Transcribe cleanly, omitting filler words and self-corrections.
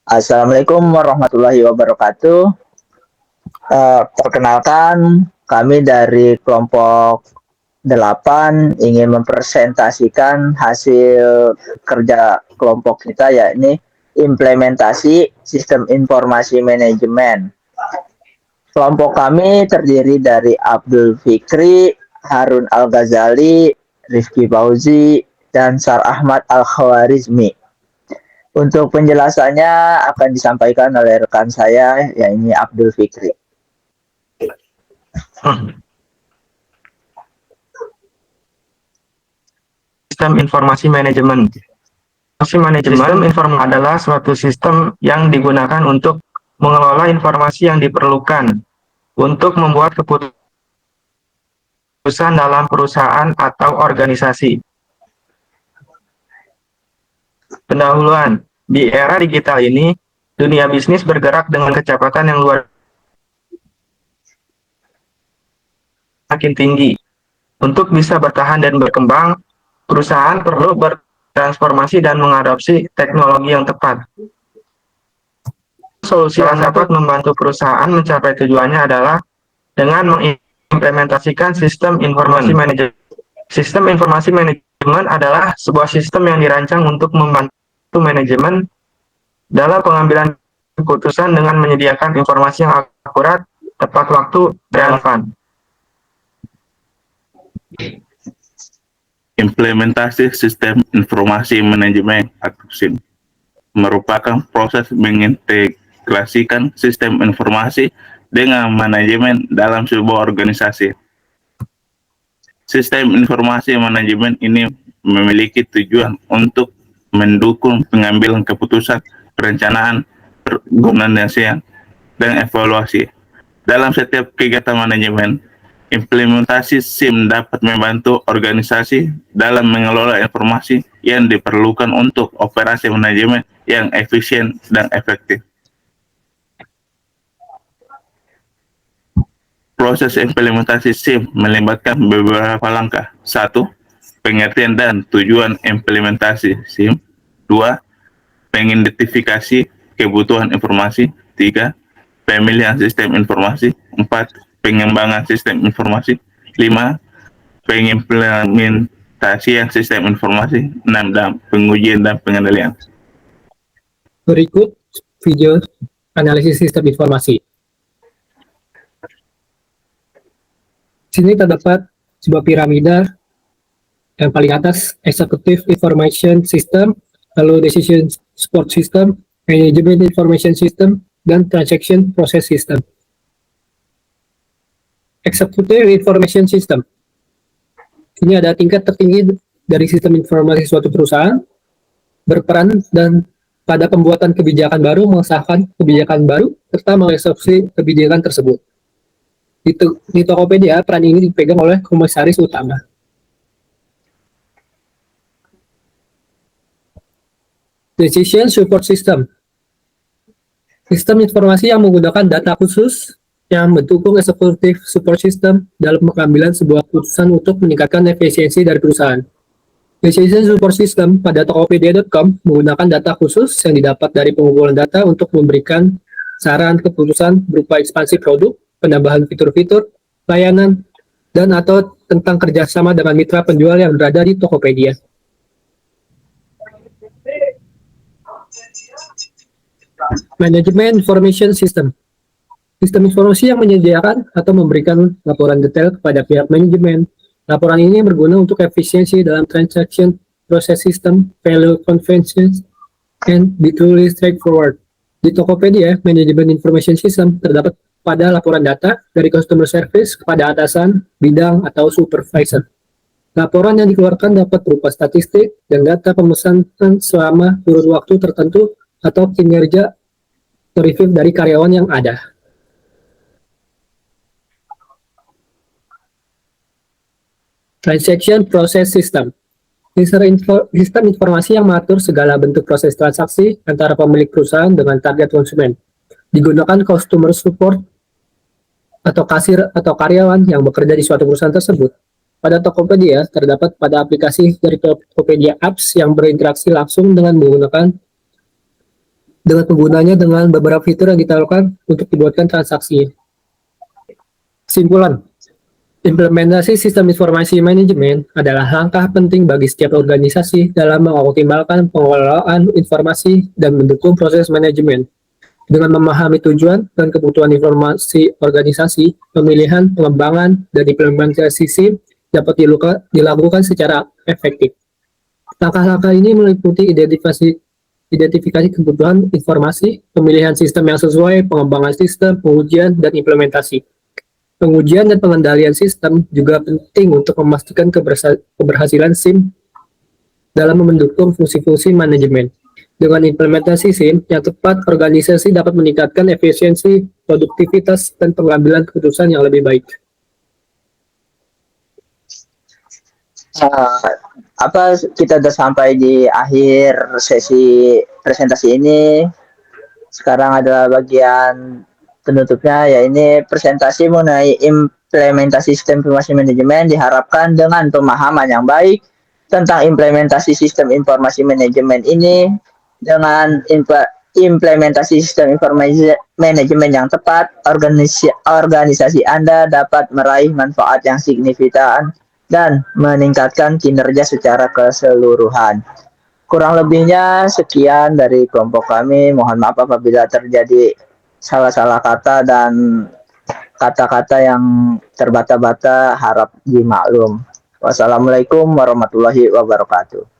Assalamualaikum warahmatullahi wabarakatuh. Perkenalkan, kami dari kelompok 8 ingin mempresentasikan hasil kerja kelompok kita, yakni implementasi sistem informasi manajemen. Kelompok kami terdiri dari Abdul Fikri, Harun Al-Ghazali, Rifki Fauzi, dan Sar Ahmad Al-Khawarizmi. Untuk penjelasannya akan disampaikan oleh rekan saya, yakni Abdul Fikri. Sistem informasi manajemen. Sistem informasi adalah suatu sistem yang digunakan untuk mengelola informasi yang diperlukan untuk membuat keputusan dalam perusahaan atau organisasi. Pendahuluan, di era digital ini, dunia bisnis bergerak dengan kecepatan yang luar makin tinggi. Untuk bisa bertahan dan berkembang, perusahaan perlu bertransformasi dan mengadopsi teknologi yang tepat. Solusi yang dapat membantu perusahaan mencapai tujuannya adalah dengan mengimplementasikan sistem informasi manajemen. Sistem informasi manajemen adalah sebuah sistem yang dirancang untuk membantu manajemen dalam pengambilan keputusan dengan menyediakan informasi yang akurat, tepat waktu, dan relevan. Implementasi sistem informasi manajemen atau SIM merupakan proses mengintegrasikan sistem informasi dengan manajemen dalam sebuah organisasi. Sistem informasi manajemen ini memiliki tujuan untuk mendukung pengambilan keputusan, perencanaan, pengorganisasian, dan evaluasi. Dalam setiap kegiatan manajemen, implementasi SIM dapat membantu organisasi dalam mengelola informasi yang diperlukan untuk operasi manajemen yang efisien dan efektif. Proses implementasi SIM melibatkan beberapa langkah. 1. Pengertian dan tujuan implementasi SIM. 2. Pengidentifikasi kebutuhan informasi. 3. Pemilihan sistem informasi. 4. Pengembangan sistem informasi. 5. Pengimplementasian sistem informasi. 6. Dan pengujian dan pengendalian. Berikut video analisis sistem informasi. Di sini terdapat sebuah piramida. Yang paling atas Executive Information System, lalu Decision Support System, Management Information System, dan Transaction Process System. Executive Information System. Ini ada tingkat tertinggi dari sistem informasi suatu perusahaan, berperan dan pada pembuatan kebijakan baru, mengesahkan kebijakan baru, serta mengeksekusi kebijakan tersebut. Di Tokopedia, peran ini dipegang oleh komisaris utama. Decision Support System. Sistem informasi yang menggunakan data khusus yang mendukung Executive Support System dalam pengambilan sebuah keputusan untuk meningkatkan efisiensi dari perusahaan. Decision Support System pada Tokopedia.com menggunakan data khusus yang didapat dari pengumpulan data untuk memberikan saran keputusan berupa ekspansi produk, penambahan fitur-fitur, layanan, dan atau tentang kerjasama dengan mitra penjual yang berada di Tokopedia. Management Information System. Sistem informasi yang menyediakan atau memberikan laporan detail kepada pihak manajemen. Laporan ini berguna untuk efisiensi dalam transaction process system, value conventions, and be truly straightforward. Di Tokopedia, Management Information System terdapat pada laporan data dari customer service kepada atasan, bidang, atau supervisor. Laporan yang dikeluarkan dapat berupa statistik dan data pemesanan selama kurun waktu tertentu atau kinerja atau review dari karyawan yang ada. Transaction Process System. Sistem informasi yang mengatur segala bentuk proses transaksi antara pemilik perusahaan dengan target konsumen. Digunakan customer support atau kasir atau karyawan yang bekerja di suatu perusahaan tersebut. Pada Tokopedia, terdapat pada aplikasi dari Tokopedia Apps yang berinteraksi langsung dengan menggunakan dengan penggunanya dengan beberapa fitur yang kita lakukan untuk dibuatkan transaksi. Simpulan, implementasi sistem informasi manajemen adalah langkah penting bagi setiap organisasi dalam mengoptimalkan pengelolaan informasi dan mendukung proses manajemen. Dengan memahami tujuan dan kebutuhan informasi organisasi, pemilihan, pengembangan, dan implementasi SIM dapat dilakukan secara efektif. Langkah-langkah ini meliputi identifikasi kebutuhan informasi, pemilihan sistem yang sesuai, pengembangan sistem, pengujian, dan implementasi. Pengujian dan pengendalian sistem juga penting untuk memastikan keberhasilan SIM dalam mendukung fungsi-fungsi manajemen. Dengan implementasi SIM yang tepat, organisasi dapat meningkatkan efisiensi, produktivitas, dan pengambilan keputusan yang lebih baik. Kita udah sampai di akhir sesi presentasi ini. Sekarang adalah bagian penutupnya, ya ini presentasi mengenai implementasi sistem informasi manajemen diharapkan dengan pemahaman yang baik tentang implementasi sistem informasi manajemen ini. Dengan implementasi sistem informasi manajemen yang tepat, organisasi Anda dapat meraih manfaat yang signifikan dan meningkatkan kinerja secara keseluruhan. Kurang lebihnya sekian dari kelompok kami. Mohon maaf apabila terjadi salah-salah kata dan kata-kata yang terbata-bata, harap dimaklum. Wassalamualaikum warahmatullahi wabarakatuh.